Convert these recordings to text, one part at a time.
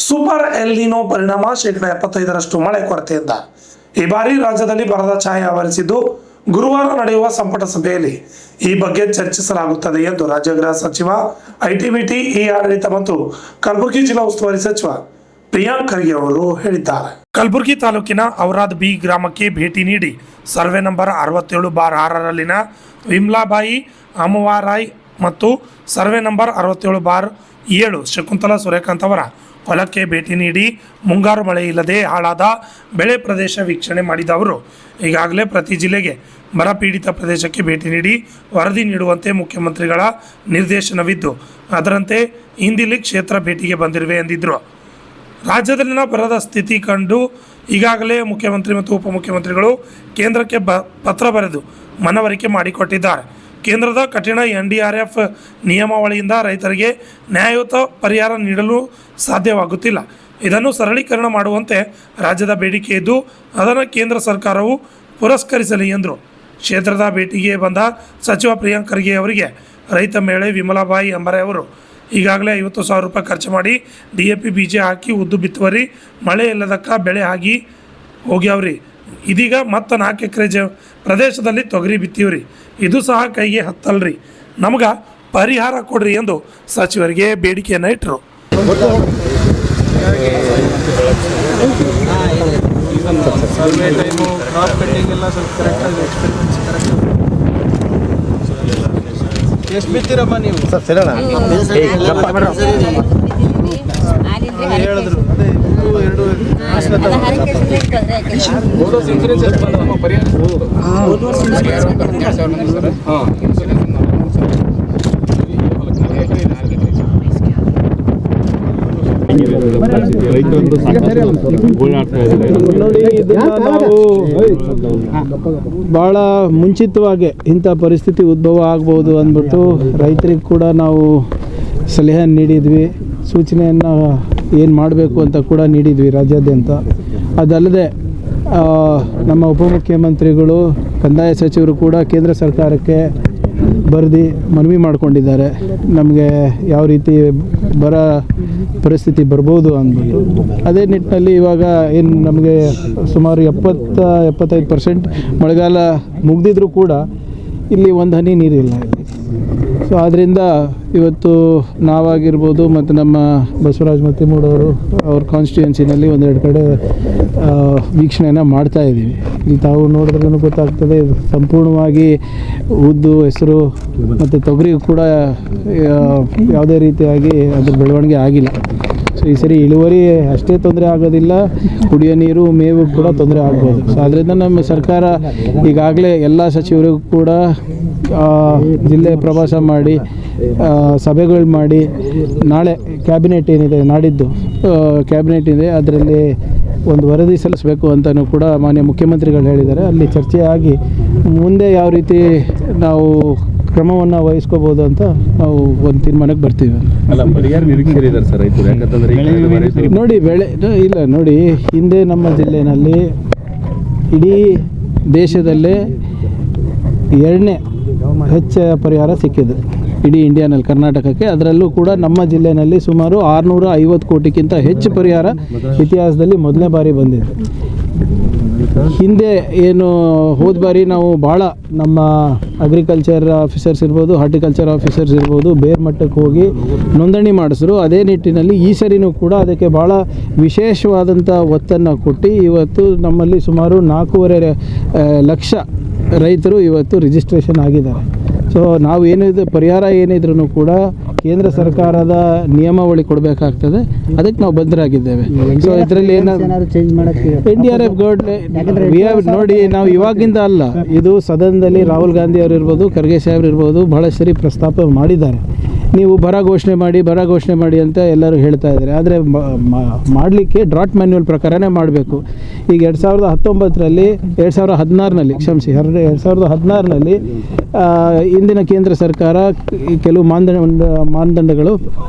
Super L ನಿನೋ ಪರಿಣಾಮ 75% ಮಳೆ ಕೊರತೆಯಿಂದ ಈ ಬಾರಿ ರಾಜ್ಯದಲ್ಲಿ ಬರದ ಛಾಯೆ ಆವರಿಸಿದ್ದು, ಗುರುವಾರ ನಡೆಯುವ ಸಂಪುಟ ಸಭೆಯಲ್ಲಿ ಈ ಬಗ್ಗೆ ಚರ್ಚಿಸಲಾಗುತ್ತದೆ ಎಂದು ರಾಜ್ಯ ಗೃಹ ಸಚಿವ ಐಟಿ-ಬಿಟಿ, ಇ-ಆಡಳಿತ ಮತ್ತು ಕಲಬುರಗಿ ಜಿಲ್ಲಾ ಉಸ್ತುವಾರಿ ಸಚಿವ ಪ್ರಿಯಾಂಕ್ ಖರ್ಗೆ ಅವರು ಹೇಳಿದ್ದಾರೆ. ಕಲಬುರಗಿ ತಾಲೂಕಿನ ಔರಾದ್ ಬಿ ಗ್ರಾಮಕ್ಕೆ ಭೇಟಿ ನೀಡಿ ಸರ್ವೆ ನಂಬರ್ 67/6ರಲ್ಲಿನ ವಿಮಲಾಬಾಯಿ ಅಮವಾರಾಯ್ ಮತ್ತು ಸರ್ವೆ ನಂಬರ್ 67/7 ಶಕುಂತಲಾ ಸೂರ್ಯಕಾಂತ್ ಅವರ ಹೊಲಕ್ಕೆ ಭೇಟಿ ನೀಡಿ ಮುಂಗಾರು ಮಳೆ ಇಲ್ಲದೆ ಹಾಳಾದ ಬೆಳೆ ಪ್ರದೇಶ ವೀಕ್ಷಣೆ ಮಾಡಿದ ಅವರು ಈಗಾಗಲೇ ಪ್ರತಿ ಜಿಲ್ಲೆಗೆ ಬರ ಪೀಡಿತ ಪ್ರದೇಶಕ್ಕೆ ಭೇಟಿ ನೀಡಿ ವರದಿ ನೀಡುವಂತೆ ಮುಖ್ಯಮಂತ್ರಿಗಳ ನಿರ್ದೇಶನವಿದ್ದು, ಅದರಂತೆ ಇಂದಿಲ್ಲಿ ಕ್ಷೇತ್ರ ಭೇಟಿಗೆ ಬಂದಿರುವೆ ಎಂದಿದ್ದರು. ರಾಜ್ಯದಲ್ಲಿನ ಬರದ ಸ್ಥಿತಿ ಕಂಡು ಈಗಾಗಲೇ ಮುಖ್ಯಮಂತ್ರಿ ಮತ್ತು ಉಪಮುಖ್ಯಮಂತ್ರಿಗಳು ಕೇಂದ್ರಕ್ಕೆ ಪತ್ರ ಬರೆದು ಮನವರಿಕೆ ಮಾಡಿಕೊಟ್ಟಿದ್ದಾರೆ. ಕೇಂದ್ರದ ಕಠಿಣ NDRF ನಿಯಮಾವಳಿಯಿಂದ ರೈತರಿಗೆ ನ್ಯಾಯಯುತ ಪರಿಹಾರ ನೀಡಲು ಸಾಧ್ಯವಾಗುತ್ತಿಲ್ಲ. ಇದನ್ನು ಸರಳೀಕರಣ ಮಾಡುವಂತೆ ರಾಜ್ಯದ ಬೇಡಿಕೆ ಇದ್ದು, ಅದನ್ನು ಕೇಂದ್ರ ಸರ್ಕಾರವು ಪುರಸ್ಕರಿಸಲಿ ಎಂದರು. ಕ್ಷೇತ್ರದ ಭೇಟಿಗೆ ಬಂದ ಸಚಿವ ಪ್ರಿಯಾಂಕ್ ಖರ್ಗೆ ಅವರಿಗೆ ರೈತ ಮಹಿಳೆ ವಿಮಲಾಬಾಯಿ ಅಂಬಾರಾಯ್ ಅವರು ಈಗಾಗಲೇ 50,000 ರೂಪಾಯಿ ಖರ್ಚು ಮಾಡಿ DAP ಬೀಜ ಹಾಕಿ ಉದ್ದು ಬಿತ್ತುವರಿ, ಮಳೆ ಇಲ್ಲದಕ್ಕ ಬೆಳೆ ಆಗಿ ಹೋಗ್ಯಾವ್ರಿ. ಇದೀಗ ಮತ್ತೆ 4 ಎಕರೆ ಪ್ರದೇಶದಲ್ಲಿ ತೊಗರಿ ಬಿತ್ತೀವ್ರಿ, ಇದು ಸಹ ಕೈಗೆ ಹತ್ತಲ್ರಿ, ನಮ್ಗೆ ಪರಿಹಾರ ಕೊಡ್ರಿ ಎಂದು ಸಚಿವರಿಗೆ ಬೇಡಿಕೆಯನ್ನು ಇಟ್ಟರು. ಸರ್ವೆ ಟೈಮು ಕ್ರಾಪ್ ಕಟ್ಟಿಂಗ್ ಎಲ್ಲ ಸ್ವಲ್ಪ ಕರೆಕ್ಟಾಗಿ ಎಕ್ಸ್ಪೆರಿಮೆಂಟ್ಸ್ ಕರೆಕ್ಟಾಗಿ ಎಷ್ಟು ಬಿತ್ತೀರಮ್ಮ ನೀವು? ಹೇಳಿದ್ರು ಅದೇ 2 ನೋಡಿ, ನಾವು ಭಾಳ ಮುಂಚಿತವಾಗಿ ಇಂಥ ಪರಿಸ್ಥಿತಿ ಉದ್ಭವ ಆಗ್ಬೋದು ಅಂದ್ಬಿಟ್ಟು ರೈತರಿಗೆ ಕೂಡ ನಾವು ಸಲಹೆ ನೀಡಿದ್ವಿ, ಸೂಚನೆಯನ್ನು ಏನು ಮಾಡಬೇಕು ಅಂತ ಕೂಡ ನೀಡಿದ್ವಿ ರಾಜ್ಯಾದ್ಯಂತ. ಅದಲ್ಲದೆ ನಮ್ಮ ಉಪಮುಖ್ಯಮಂತ್ರಿಗಳು, ಕಂದಾಯ ಸಚಿವರು ಕೂಡ ಕೇಂದ್ರ ಸರ್ಕಾರಕ್ಕೆ ಬರೆದು ಮನವಿ ಮಾಡಿಕೊಂಡಿದ್ದಾರೆ, ನಮಗೆ ಯಾವ ರೀತಿ ಬರ ಪರಿಸ್ಥಿತಿ ಬರ್ಬೋದು ಅಂದ್ಬಿಟ್ಟು. ಅದೇ ನಿಟ್ಟಿನಲ್ಲಿ ಇವಾಗ ಏನು ನಮಗೆ ಸುಮಾರು 70-75% ಮಳೆಗಾಲ ಮುಗಿದಿದ್ರೂ ಕೂಡ ಇಲ್ಲಿ ಒಂದು ಹನಿ ನೀರಿಲ್ಲ ಇಲ್ಲಿ. ಸೊ ಆದ್ದರಿಂದ ಇವತ್ತು ನಾವಾಗಿರ್ಬೋದು ಮತ್ತು ನಮ್ಮ ಬಸವರಾಜ ಮತ್ತಿಮೂಡವರು ಅವ್ರ ಕಾನ್ಸ್ಟಿಟ್ಯೂನ್ಸಿನಲ್ಲಿ 1-2 ಕಡೆ ವೀಕ್ಷಣೆಯನ್ನು ಮಾಡ್ತಾಯಿದ್ದೀವಿ. ಇಲ್ಲಿ ತಾವು ನೋಡಿದ್ರೂ ಗೊತ್ತಾಗ್ತದೆ, ಸಂಪೂರ್ಣವಾಗಿ ಉದ್ದು, ಹೆಸರು ಮತ್ತು ತೊಗರಿ ಕೂಡ ಯಾವುದೇ ರೀತಿಯಾಗಿ ಅದ್ರ ಬೆಳವಣಿಗೆ ಆಗಿಲ್ಲ. ಸೊ ಈ ಸರಿ ಇಳುವರಿ ಅಷ್ಟೇ ತೊಂದರೆ ಆಗೋದಿಲ್ಲ, ಕುಡಿಯೋ ನೀರು, ಮೇವು ಕೂಡ ತೊಂದರೆ ಆಗ್ಬೋದು. ಸೊ ಅದರಿಂದ ನಮ್ಮ ಸರ್ಕಾರ ಈಗಾಗಲೇ ಎಲ್ಲ ಸಚಿವರಿಗೂ ಕೂಡ ಜಿಲ್ಲೆ ಪ್ರವಾಸ ಮಾಡಿ ಸಭೆಗಳು ಮಾಡಿ, ನಾಳೆ ಕ್ಯಾಬಿನೆಟ್ ಏನಿದೆ, ನಾಡಿದ್ದು ಕ್ಯಾಬಿನೆಟ್ ಇದೆ, ಅದರಲ್ಲಿ ಒಂದು ವರದಿ ಸಲ್ಲಿಸಬೇಕು ಅಂತಲೂ ಕೂಡ ಮಾನ್ಯ ಮುಖ್ಯಮಂತ್ರಿಗಳು ಹೇಳಿದ್ದಾರೆ. ಅಲ್ಲಿ ಚರ್ಚೆ ಆಗಿ ಮುಂದೆ ಯಾವ ರೀತಿ ನಾವು ಕ್ರಮವನ್ನು ವಹಿಸ್ಕೋಬೋದು ಅಂತ ನಾವು ಒಂದು ತೀರ್ಮಾನಕ್ಕೆ ಬರ್ತೀವಿ. ನೋಡಿ, ಇಲ್ಲ ನೋಡಿ, ಹಿಂದೆ ನಮ್ಮ ಜಿಲ್ಲೆಯಲ್ಲಿ ಇಡೀ ದೇಶದಲ್ಲೇ 2ನೇ ಹೆಚ್ಚು ಪರಿಹಾರ ಸಿಕ್ಕಿದೆ ಇಡೀ ಇಂಡಿಯಾನಲ್ಲಿ, ಕರ್ನಾಟಕಕ್ಕೆ. ಅದರಲ್ಲೂ ಕೂಡ ನಮ್ಮ ಜಿಲ್ಲೆಯಲ್ಲಿ ಸುಮಾರು 650 ಕೋಟಿಗಿಂತ ಹೆಚ್ಚು ಪರಿಹಾರ ಇತಿಹಾಸದಲ್ಲಿ ಮೊದಲನೇ ಬಾರಿ ಬಂದಿದೆ. ಹಿಂದೆ ಏನು ಹೋದ ಬಾರಿ ನಾವು ಭಾಳ ನಮ್ಮ ಅಗ್ರಿಕಲ್ಚರ್ ಆಫೀಸರ್ಸ್ ಇರ್ಬೋದು, ಹಾರ್ಟಿಕಲ್ಚರ್ ಆಫೀಸರ್ಸ್ ಇರ್ಬೋದು, ಬೇರೆ ಮಟ್ಟಕ್ಕೆ ಹೋಗಿ ನೋಂದಣಿ ಮಾಡಿಸಿದ್ರು. ಅದೇ ನಿಟ್ಟಿನಲ್ಲಿ ಈ ಸರಿನೂ ಕೂಡ ಅದಕ್ಕೆ ಭಾಳ ವಿಶೇಷವಾದಂಥ ಒತ್ತನ್ನು ಕೊಟ್ಟು ಇವತ್ತು ನಮ್ಮಲ್ಲಿ ಸುಮಾರು 4.5 ಲಕ್ಷ ರೈತರು ಇವತ್ತು ರಿಜಿಸ್ಟ್ರೇಷನ್ ಆಗಿದ್ದಾರೆ. ಸೊ ನಾವು ಏನಿದೆ ಪರಿಹಾರ ಏನಿದ್ರೂ ಕೂಡ ಕೇಂದ್ರ ಸರ್ಕಾರದ ನಿಯಮಾವಳಿ ಕೊಡಬೇಕಾಗ್ತದೆ, ಅದಕ್ಕೆ ನಾವು ಬದ್ಧರಾಗಿದ್ದೇವೆ. ಸೊ ಇದರಲ್ಲಿ NDRF ನೋಡಿ, ನಾವು ಇವಾಗಿಂದ ಅಲ್ಲ, ಇದು ಸದನದಲ್ಲಿ ರಾಹುಲ್ ಗಾಂಧಿ ಅವರು ಇರ್ಬೋದು, ಖರ್ಗೆ ಸಾಹೇಬ್ರು ಇರ್ಬೋದು, ಭಾಳ ಸರಿ ಪ್ರಸ್ತಾಪ ಮಾಡಿದ್ದಾರೆ. ನೀವು ಬರ ಘೋಷಣೆ ಮಾಡಿ ಅಂತ ಎಲ್ಲರೂ ಹೇಳ್ತಾ ಇದ್ದಾರೆ. ಆದರೆ ಮಾಡಲಿಕ್ಕೆ ಡ್ರಾಟ್ ಮ್ಯಾನ್ಯುವಲ್ ಪ್ರಕಾರನೇ ಮಾಡಬೇಕು. ಈಗ 2016ರಲ್ಲಿ ಇಂದಿನ ಕೇಂದ್ರ ಸರ್ಕಾರ ಕೆಲವು ಮಾನದಂಡಗಳು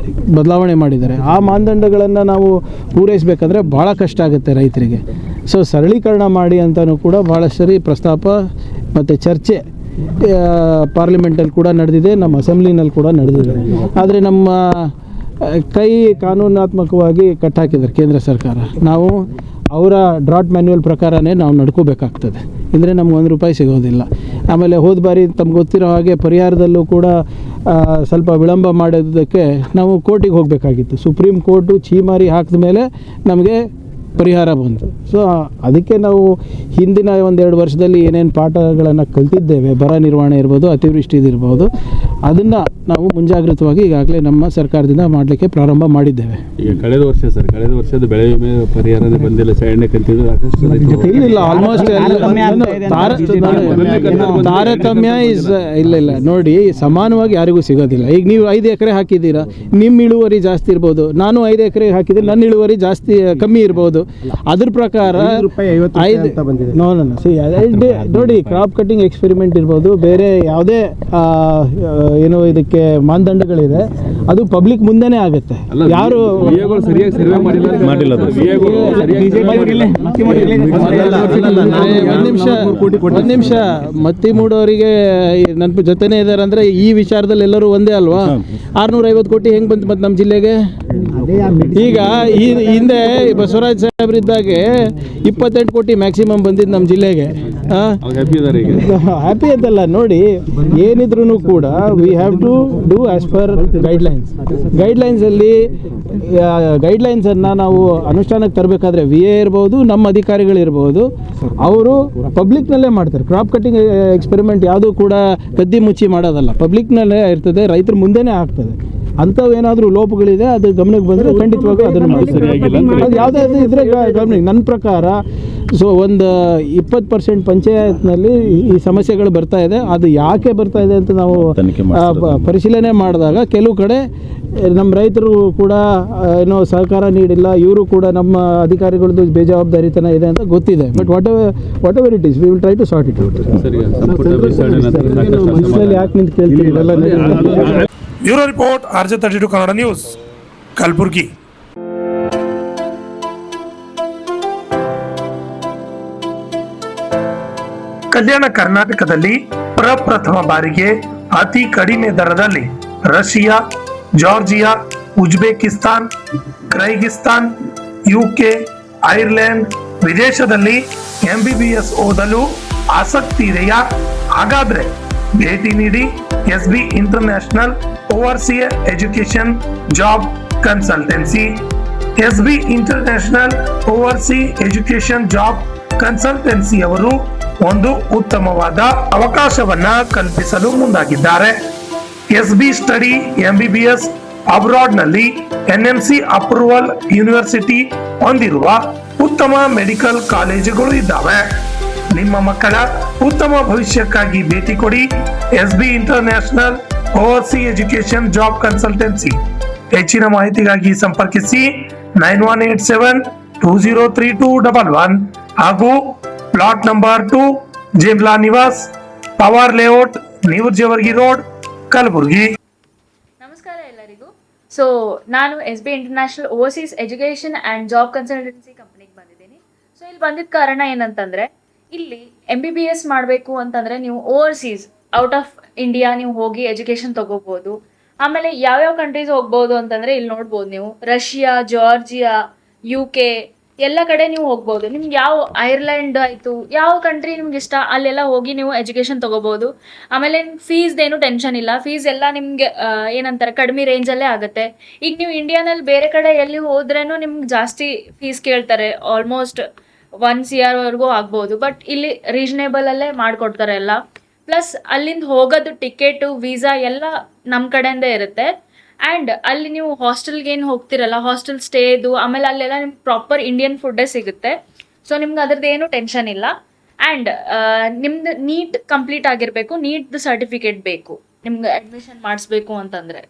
ಬದಲಾವಣೆ ಮಾಡಿದ್ದಾರೆ. ಆ ಮಾನದಂಡಗಳನ್ನು ನಾವು ಪೂರೈಸಬೇಕಂದ್ರೆ ಭಾಳ ಕಷ್ಟ ಆಗುತ್ತೆ ರೈತರಿಗೆ. ಸೊ ಸರಳೀಕರಣ ಮಾಡಿ ಅಂತಲೂ ಕೂಡ ಭಾಳ ಸರಿ ಪ್ರಸ್ತಾಪ ಮತ್ತು ಚರ್ಚೆ ಪಾರ್ಲಿಮೆಂಟಲ್ಲಿ ಕೂಡ ನಡೆದಿದೆ, ನಮ್ಮ ಅಸೆಂಬ್ಲಿನಲ್ಲಿ ಕೂಡ ನಡೆದಿದೆ. ಆದರೆ ನಮ್ಮ ಕೈ ಕಾನೂನಾತ್ಮಕವಾಗಿ ಕಟ್ಟಾಕಿದ್ದಾರೆ ಕೇಂದ್ರ ಸರ್ಕಾರ. ನಾವು ಅವರ ಡ್ರಾಟ್ ಮ್ಯಾನ್ಯುವಲ್ ಪ್ರಕಾರನೇ ನಾವು ನಡ್ಕೋಬೇಕಾಗ್ತದೆ, ಅಂದರೆ ನಮ್ಗೆ ₹1 ಸಿಗೋದಿಲ್ಲ. ಆಮೇಲೆ ಹೋದ ಬಾರಿ ತಮ್ಗೆ ಗೊತ್ತಿರೋ ಹಾಗೆ ಪರಿಹಾರದಲ್ಲೂ ಕೂಡ ಸ್ವಲ್ಪ ವಿಳಂಬ ಮಾಡೋದಕ್ಕೆ ನಾವು ಕೋರ್ಟಿಗೆ ಹೋಗಬೇಕಾಗಿತ್ತು. ಸುಪ್ರೀಂ ಕೋರ್ಟು ಛೀಮಾರಿ ಹಾಕಿದ ಮೇಲೆ ನಮಗೆ ಪರಿಹಾರ ಬಂತು. ಸೊ ಅದಕ್ಕೆ ನಾವು ಹಿಂದಿನ 1-2 ವರ್ಷದಲ್ಲಿ ಏನೇನು ಪಾಠಗಳನ್ನು ಕಲ್ತಿದ್ದೇವೆ, ಬರ ನಿರ್ವಹಣೆ ಇರ್ಬೋದು, ಅತಿವೃಷ್ಟಿದಿರ್ಬೋದು, ಅದನ್ನು ನಾವು ಮುಂಜಾಗ್ರತವಾಗಿ ಈಗಾಗಲೇ ನಮ್ಮ ಸರ್ಕಾರದಿಂದ ಮಾಡಲಿಕ್ಕೆ ಪ್ರಾರಂಭ ಮಾಡಿದ್ದೇವೆ. ಈಗ ಕಳೆದ ವರ್ಷದ ಬೆಳೆ ವಿಮೆ ಪರಿಹಾರನೇ ಬಂದಿಲ್ಲ, ಸೈಡ್ನೆ ಕಂತಿದ್ದು ಇಲ್ಲ ಆಲ್ಮೋಸ್ಟ್ ತಾರತಮ್ಯ ಇಲ್ಲ ನೋಡಿ, ಸಮಾನವಾಗಿ ಯಾರಿಗೂ ಸಿಗೋದಿಲ್ಲ. ಈಗ ನೀವು 5 ಎಕರೆ ಹಾಕಿದ್ದೀರಾ, ನಿಮ್ಮ ಇಳುವರಿ ಜಾಸ್ತಿ ಇರ್ಬೋದು, ನಾನು 5 ಎಕರೆ ಹಾಕಿದ್ರೆ ನನ್ನ ಇಳುವರಿ ಜಾಸ್ತಿ ಕಮ್ಮಿ ಇರ್ಬೋದು. ಅದ್ರ ಪ್ರಕಾರ ನೋಡಿ, ಕ್ರಾಪ್ ಕಟಿಂಗ್ ಎಕ್ಸ್ಪೆರಿಮೆಂಟ್ ಇರ್ಬೋದು, ಬೇರೆ ಯಾವುದೇ ಏನು ಇದಕ್ಕೆ ಮಾನದಂಡಗಳಿದೆ, ಅದು ಪಬ್ಲಿಕ್ ಮುಂದೆನೇ ಆಗುತ್ತೆ. ಯಾರು ಒಂದು ನಿಮಿಷ ಮತ್ತಿ ಮೂಡೋರಿಗೆ ನನ್ನ ಜೊತೆನೇ ಇದ್ದಾರೆ ಅಂದರೆ ಈ ವಿಚಾರದಲ್ಲಿ ಎಲ್ಲರೂ ಒಂದೇ ಅಲ್ವಾ? 650 ಕೋಟಿ ಹೆಂಗೆ ಬಂತು ಮತ್ತು ನಮ್ಮ ಜಿಲ್ಲೆಗೆ? ಈಗ ಈ ಹಿಂದೆ ಬಸವರಾಜ್ ಸಾಹೇಬ್ರಿದ್ದಾಗೆ 28 ಕೋಟಿ ಮ್ಯಾಕ್ಸಿಮಮ್ ಬಂದಿದ್ದು ನಮ್ಮ ಜಿಲ್ಲೆಗೆ. ಹ್ಯಾಪಿ ಅಂತಲ್ಲ ನೋಡಿ, ಏನಿದ್ರು ಕೂಡ we have to do as per ಗೈಡ್ಲೈನ್ಸಲ್ಲಿ ಗೈಡ್ಲೈನ್ಸನ್ನು ನಾವು ಅನುಷ್ಠಾನಕ್ಕೆ ತರಬೇಕಾದ್ರೆ VA ಇರ್ಬೋದು, ನಮ್ಮ ಅಧಿಕಾರಿಗಳಿರ್ಬೋದು, ಅವರು ಪಬ್ಲಿಕ್ನಲ್ಲೇ ಮಾಡ್ತಾರೆ. ಕ್ರಾಪ್ ಕಟಿಂಗ್ ಎಕ್ಸ್ಪೆರಿಮೆಂಟ್ ಯಾವುದೂ ಕೂಡ ಕದ್ದಿ ಮುಚ್ಚಿ ಮಾಡೋದಲ್ಲ, ಪಬ್ಲಿಕ್ನಲ್ಲೇ ಇರ್ತದೆ, ರೈತರ ಮುಂದೆನೇ ಆಗ್ತದೆ. ಅಂಥವು ಏನಾದರೂ ಲೋಪಗಳಿದೆ, ಅದು ಗಮನಕ್ಕೆ ಬಂದರೆ ಖಂಡಿತವಾಗೂ ಅದನ್ನು ಮಾಡ್ತಾರೆ. ಅದು ಯಾವುದೇ ಇದ್ರೆ ಗಮನಿಗೆ. ನನ್ನ ಪ್ರಕಾರ ಒಂದು 20% ಪಂಚಾಯತ್ನಲ್ಲಿ ಈ ಸಮಸ್ಯೆಗಳು ಬರ್ತಾ ಇದೆ. ಅದು ಯಾಕೆ ಬರ್ತಾ ಇದೆ ಅಂತ ನಾವು ಪರಿಶೀಲನೆ ಮಾಡಿದಾಗ ಕೆಲವು ಕಡೆ ನಮ್ಮ ರೈತರು ಕೂಡ ಏನೋ ಸಹಕಾರ ನೀಡಿಲ್ಲ, ಇವರು ಕೂಡ ನಮ್ಮ ಅಧಿಕಾರಿಗಳದ್ದು ಬೇಜವಾಬ್ದಾರಿತನ ಇದೆ ಅಂತ ಗೊತ್ತಿದೆ. But whatever it is, we will try to sort it out. ಯಾಕೆ ನಿಂತು ಕೇಳ್ತೀವಿ? Bureau report, RJ32 Kannada news, Kalaburagi. Kalyana ಕರ್ನಾಟಕದಲ್ಲಿ ಪ್ರಪ್ರಥಮ ಬಾರಿಗೆ ಅತಿ ಕಡಿಮೆ ದರದಲ್ಲಿ Russia, Georgia, Uzbekistan, Kyrgyzstan, UK, Ireland ವಿದೇಶದಲ್ಲಿ MBBS ಓದಲು ಆಸಕ್ತಿ ಇದೆಯಾ? ಹಾಗಾದ್ರೆ ಭೇಟಿ ನೀಡಿ SB international overseer education job consultancy. SB international overseas education job consultancy ಅವರು ಒಂದು ಉತ್ತಮವಾದ ಅವಕಾಶವನ್ನ ಕಲ್ಪಿಸಲು ಮುಂದಾಗಿದ್ದಾರೆ. SB ಸ್ಟಡಿ MBBS ಅಬ್ರಾಡ್ ನಲ್ಲಿ NMC ಅಪ್ರೂವಲ್ ಯೂನಿವರ್ಸಿಟಿ ಹೊಂದಿರುವ ಉತ್ತಮ ಮೆಡಿಕಲ್ ಕಾಲೇಜುಗಳು ಇದ್ದಾವೆ. ನಿಮ್ಮ ಮಕ್ಕಳ ಉತ್ತಮ ಭವಿಷ್ಯಕ್ಕಾಗಿ ಭೇಟಿ ಕೊಡಿ SB international overseas education job consultancy. ಹೆಚ್ಚಿನ ಮಾಹಿತಿಗಾಗಿ ಸಂಪರ್ಕಿಸಿ 9187203211 ಹಾಗೂ plot number 2, ಜಿಮ್ಲಾ Niwas, power layout, ನ್ಯೂಜೆವರ್ಗಿ road, Kalaburagi. ನಮಸ್ಕಾರ ಎಲ್ಲರಿಗೂ. ಸೊ ನಾನು SB international overseas education and job consultancy ಕಂಪ್ನಿಗೆ ಬಂದಿದ್ದೀನಿ. ಸೊ ಇಲ್ಲಿ ಬಂದಿದ್ದ ಕಾರಣ ಏನಂತಂದರೆ, ಇಲ್ಲಿ MBBS ಮಾಡಬೇಕು ಅಂತಂದರೆ ನೀವು ಓವರ್ಸೀಸ್ ಔಟ್ ಆಫ್ ಇಂಡಿಯಾ ನೀವು ಹೋಗಿ ಎಜುಕೇಷನ್ ತೊಗೋಬೋದು. ಆಮೇಲೆ ಯಾವ್ಯಾವ ಕಂಟ್ರೀಸ್ ಹೋಗ್ಬೋದು ಅಂತಂದರೆ ಇಲ್ಲಿ ನೋಡ್ಬೋದು ನೀವು, ರಷ್ಯಾ, ಜಾರ್ಜಿಯಾ, UK ಎಲ್ಲ ಕಡೆ ನೀವು ಹೋಗ್ಬೋದು. ನಿಮ್ಗೆ ಯಾವ ಐರ್ಲೆಂಡ್ ಆಯಿತು, ಯಾವ ಕಂಟ್ರಿ ನಿಮ್ಗೆ ಇಷ್ಟ ಅಲ್ಲೆಲ್ಲ ಹೋಗಿ ನೀವು ಎಜುಕೇಷನ್ ತೊಗೋಬೋದು. ಆಮೇಲೆ ಫೀಸ್ದೇನು ಟೆನ್ಷನ್ ಇಲ್ಲ, ಫೀಸ್ ಎಲ್ಲ ನಿಮಗೆ ಏನಂತಾರೆ ಕಡಿಮೆ ರೇಂಜಲ್ಲೇ ಆಗುತ್ತೆ. ಈಗ ನೀವು ಇಂಡಿಯಾನಲ್ಲಿ ಬೇರೆ ಕಡೆ ಎಲ್ಲಿ ಹೋದ್ರೇನು ನಿಮ್ಗೆ ಜಾಸ್ತಿ ಫೀಸ್ ಕೇಳ್ತಾರೆ, ಆಲ್ಮೋಸ್ಟ್ 1 CR ವರೆಗೂ ಆಗ್ಬೋದು. ಬಟ್ ಇಲ್ಲಿ ರೀಸನೇಬಲಲ್ಲೇ ಮಾಡಿಕೊಡ್ತಾರೆ ಎಲ್ಲ. ಪ್ಲಸ್ ಅಲ್ಲಿಂದ ಹೋಗೋದು ಟಿಕೆಟು, ವೀಸಾ ಎಲ್ಲ ನಮ್ಮ ಕಡೆಯಿಂದ ಇರುತ್ತೆ. ಆ್ಯಂಡ್ ಅಲ್ಲಿ ನೀವು ಹಾಸ್ಟೆಲ್ಗೆ ಏನು ಹೋಗ್ತಿರಲ್ಲ, ಹಾಸ್ಟೆಲ್ ಸ್ಟೇದು, ಆಮೇಲೆ ಅಲ್ಲೆಲ್ಲ ನಿಮ್ಗೆ ಪ್ರಾಪರ್ ಇಂಡಿಯನ್ ಫುಡ್ಡೇ ಸಿಗುತ್ತೆ. ಸೊ ನಿಮ್ಗೆ ಅದ್ರದ್ದು ಏನು ಟೆನ್ಷನ್ ಇಲ್ಲ. ಆ್ಯಂಡ್ ನಿಮ್ದು ನೀಟ್ ಕಂಪ್ಲೀಟ್ ಆಗಿರಬೇಕು, ನೀಟ್ದು ಸರ್ಟಿಫಿಕೇಟ್ ಬೇಕು ನಿಮ್ಗೆ ಅಡ್ಮಿಷನ್ ಮಾಡಿಸ್ಬೇಕು ಅಂತಂದರೆ.